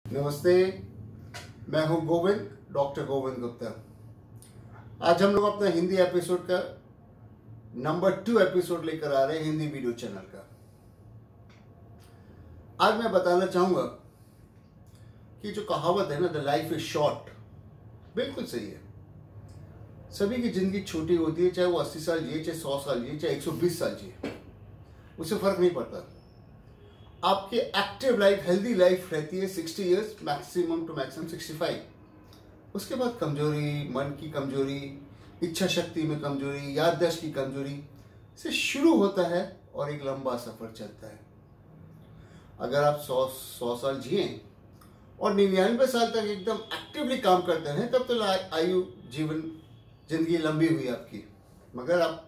नमस्ते, मैं हूं गोविंद, डॉक्टर गोविंद गुप्ता। आज हम लोग अपना हिंदी एपिसोड का नंबर 2 एपिसोड लेकर आ रहे हैं हिंदी वीडियो चैनल का। आज मैं बताना चाहूंगा कि जो कहावत है ना, द लाइफ इज शॉर्ट, बिल्कुल सही है। सभी की जिंदगी छोटी होती है, चाहे वो 80 साल जिए, चाहे 100 साल जिए, चाहे 120 साल जिए, उससे फर्क नहीं पड़ता। आपकी एक्टिव लाइफ, हेल्दी लाइफ रहती है 60 इयर्स, मैक्सिमम टू मैक्सिमम 65। उसके बाद कमजोरी, मन की कमजोरी, इच्छा शक्ति में कमजोरी, याददाश्त की कमजोरी से शुरू होता है और एक लंबा सफर चलता है। अगर आप 100 साल जिए और 99 साल तक एकदम एक्टिवली काम करते हैं, तब तो आयु जिंदगी लंबी हुई आपकी। मगर आप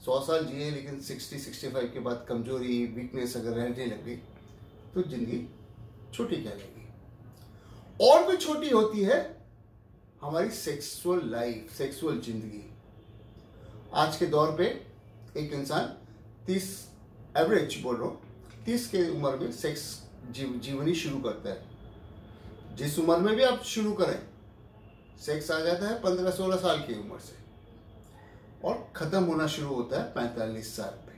100 साल जिए लेकिन 60-65 के बाद कमजोरी, वीकनेस अगर रहने लगी तो जिंदगी छोटी कहलाएगी। और भी छोटी होती है हमारी सेक्सुअल लाइफ, सेक्सुअल जिंदगी। आज के दौर पे एक इंसान 30, एवरेज बोल रहा हूँ, 30 के उम्र में सेक्स जीवनी शुरू करता है। जिस उम्र में भी आप शुरू करें, सेक्स आ जाता है 15-16 साल की उम्र से और खत्म होना शुरू होता है 45 साल पे।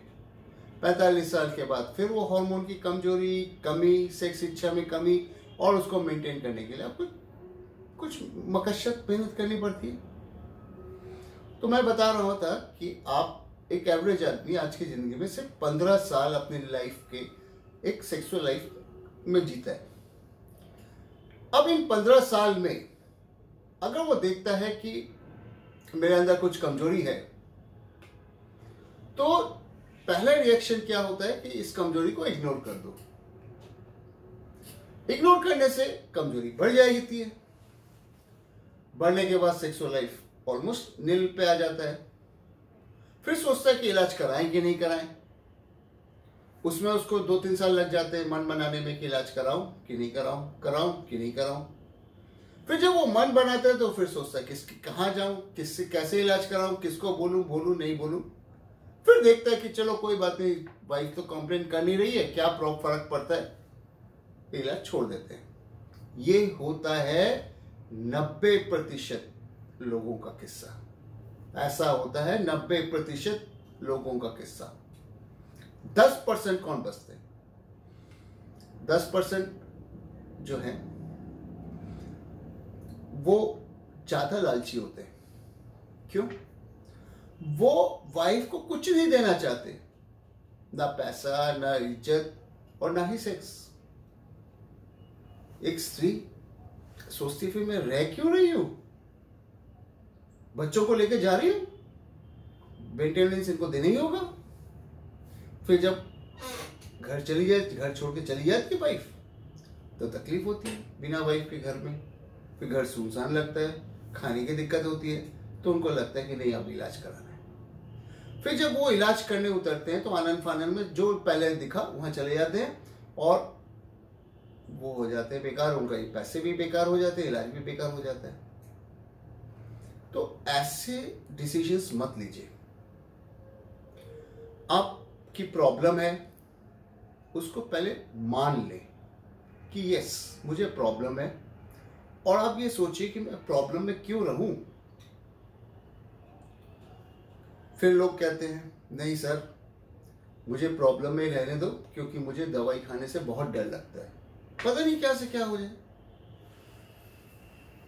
45 साल के बाद फिर वो हार्मोन की कमजोरी, कमी, सेक्स इच्छा में कमी, और उसको मेंटेन करने के लिए आपको कुछ मकसद मेहनत करनी पड़ती है। तो मैं बता रहा था कि आप एक एवरेज आदमी आज की जिंदगी में सिर्फ 15 साल अपनी लाइफ के एक सेक्सुअल लाइफ में जीता है। अब इन 15 साल में अगर वो देखता है कि मेरे अंदर कुछ कमजोरी है, तो पहला रिएक्शन क्या होता है कि इस कमजोरी को इग्नोर कर दो। इग्नोर करने से कमजोरी बढ़ जाती है। बढ़ने के बाद सेक्सुअल लाइफ ऑलमोस्ट नील पे आ जाता है। फिर सोचता है कि इलाज कराएं कि नहीं कराएं। उसमें उसको 2-3 साल लग जाते हैं मन बनाने में कि इलाज कराऊं कि नहीं कराऊं, कराऊं कि नहीं कराऊं। फिर जब वो मन बनाता है तो फिर सोचता है किसकी कहाँ जाऊं, किससे कैसे इलाज कराऊं, किसको बोलूं नहीं बोलूं। फिर देखता है कि चलो कोई बात नहीं, वाइफ तो कंप्लेन कर नहीं रही है, क्या फर्क पड़ता है, इलाज छोड़ देते हैं। ये होता है 90% लोगों का किस्सा। ऐसा होता है 90% लोगों का किस्सा। 10% कौन बचते हैं? 10% जो है वो ज्यादा लालची होते हैं। क्यों? वो वाइफ को कुछ नहीं देना चाहते, ना पैसा, ना इज्जत और ना ही सेक्स। एक स्त्री सोचती फिर मैं रह क्यों रही हूं, बच्चों को लेकर जा रही हूं, मेंटेनेंस इनको देना ही होगा। फिर जब घर छोड़ के चली जाती है वाइफ, तो तकलीफ होती है बिना वाइफ के घर में। फिर घर सुनसान लगता है, खाने की दिक्कत होती है, तो उनको लगता है कि नहीं अब इलाज कराना है। फिर जब वो इलाज करने उतरते हैं तो आनंद फानंद में जो पहले दिखा वहां चले जाते हैं और वो हो जाते हैं बेकार। उनका पैसे भी बेकार हो जाते हैं, इलाज भी बेकार हो जाता है। तो ऐसे डिसीजंस मत लीजिए। आपकी प्रॉब्लम है, उसको पहले मान ले कि यस मुझे प्रॉब्लम है, और आप ये सोचिए कि मैं प्रॉब्लम में क्यों रहूं। फिर लोग कहते हैं नहीं सर मुझे प्रॉब्लम में रहने दो, क्योंकि मुझे दवाई खाने से बहुत डर लगता है, पता नहीं क्या से क्या हो जाए।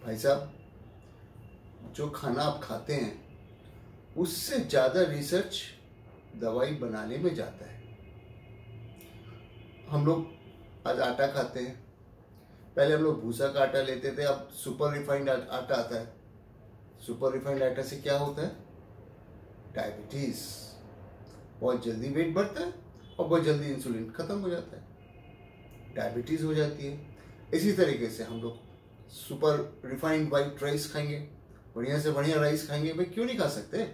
भाई साहब, जो खाना आप खाते हैं उससे ज्यादा रिसर्च दवाई बनाने में जाता है। हम लोग आज आटा खाते हैं, पहले हम लोग भूसा का आटा लेते थे, अब सुपर रिफाइंड आटा आता है। सुपर रिफाइंड आटा से क्या होता है? डायबिटीज, बहुत जल्दी वेट बढ़ता है और बहुत जल्दी इंसुलिन खत्म हो जाता है, डायबिटीज हो जाती है। इसी तरीके से हम लोग सुपर रिफाइंड वाइट राइस खाएंगे, बढ़िया से बढ़िया राइस खाएंगे, भाई क्यों नहीं खा सकते।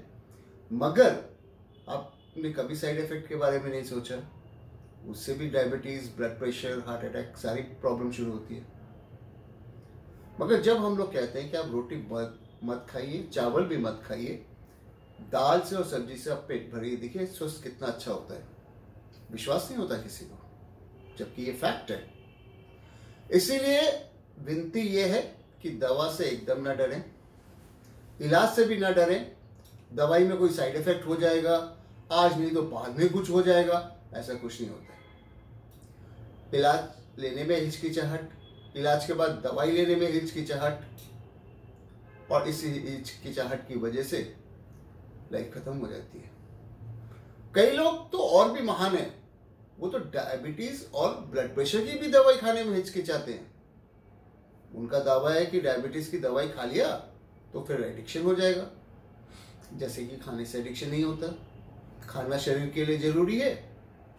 मगर आपने कभी साइड इफेक्ट के बारे में नहीं सोचा, उससे भी diabetes, blood pressure, heart attack, सारी प्रॉब्लम शुरू होती है। मगर जब हम लोग कहते हैं कि आप रोटी मत खाइए, चावल भी मत खाइए, दाल से और सब्जी से आप पेट भरिए, देखिए स्वस्थ कितना अच्छा होता है। विश्वास नहीं होता किसी को, जबकि ये फैक्ट है। इसीलिए विनती ये है कि दवा से एकदम ना डरें, इलाज से भी ना डरें। दवाई में कोई साइड इफेक्ट हो जाएगा, आज नहीं तो बाद में कुछ हो जाएगा, ऐसा कुछ नहीं होता है। इलाज लेने में हिचकिचाहट, इलाज के बाद दवाई लेने में हिचकिचाहट, और इस हिचकिचाहट की वजह से लाइफ खत्म हो जाती है। कई लोग तो और भी महान हैं, वो तो डायबिटीज और ब्लड प्रेशर की भी दवाई खाने में हिचकिचाते हैं। उनका दावा है कि डायबिटीज की दवाई खा लिया तो फिर एडिक्शन हो जाएगा, जैसे कि खाने से एडिक्शन नहीं होता। खाना शरीर के लिए जरूरी है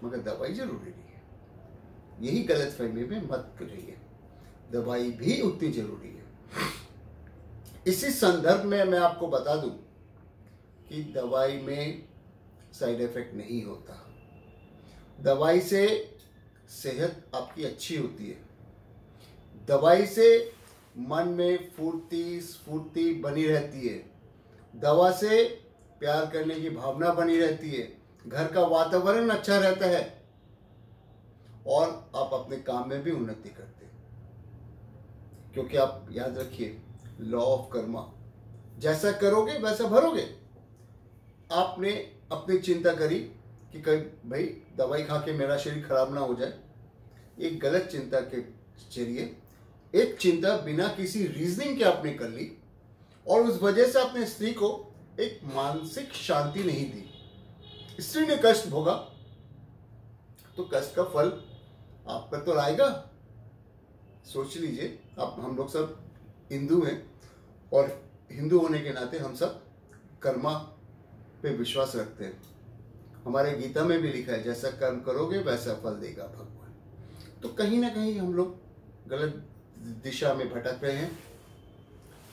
मगर दवाई जरूरी नहीं है। यही गलतफहमी में मत रहिए, दवाई भी उतनी जरूरी है। इसी संदर्भ में मैं आपको बता दूं कि दवाई में साइड इफेक्ट नहीं होता। दवाई से सेहत आपकी अच्छी होती है। दवाई से मन में स्फूर्ति बनी रहती है। दवा से प्यार करने की भावना बनी रहती है। घर का वातावरण अच्छा रहता है और आप अपने काम में भी उन्नति करते हैं, क्योंकि आप याद रखिए लॉ ऑफ कर्मा, जैसा करोगे वैसा भरोगे। आपने अपनी चिंता करी कि कहीं भाई दवाई खा के मेरा शरीर खराब ना हो जाए, एक गलत चिंता के जरिए, एक चिंता बिना किसी रीजनिंग के आपने कर ली और उस वजह से अपने स्त्री को एक मानसिक शांति नहीं दी। स्त्री ने कष्ट भोगा तो कष्ट का फल आप पर तो आएगा। सोच लीजिए, आप हम लोग सब हिंदू हैं और हिंदू होने के नाते हम सब कर्मा पे विश्वास रखते हैं। हमारे गीता में भी लिखा है जैसा कर्म करोगे वैसा फल देगा भगवान। तो कहीं ना कहीं हम लोग गलत दिशा में भटक रहे हैं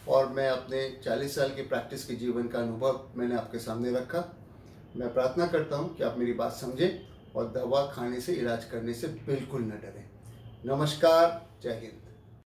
और मैं अपने 40 साल की प्रैक्टिस के जीवन का अनुभव मैंने आपके सामने रखा। मैं प्रार्थना करता हूं कि आप मेरी बात समझें और दवा खाने से, इलाज करने से बिल्कुल न डरें। नमस्कार, जय हिंद।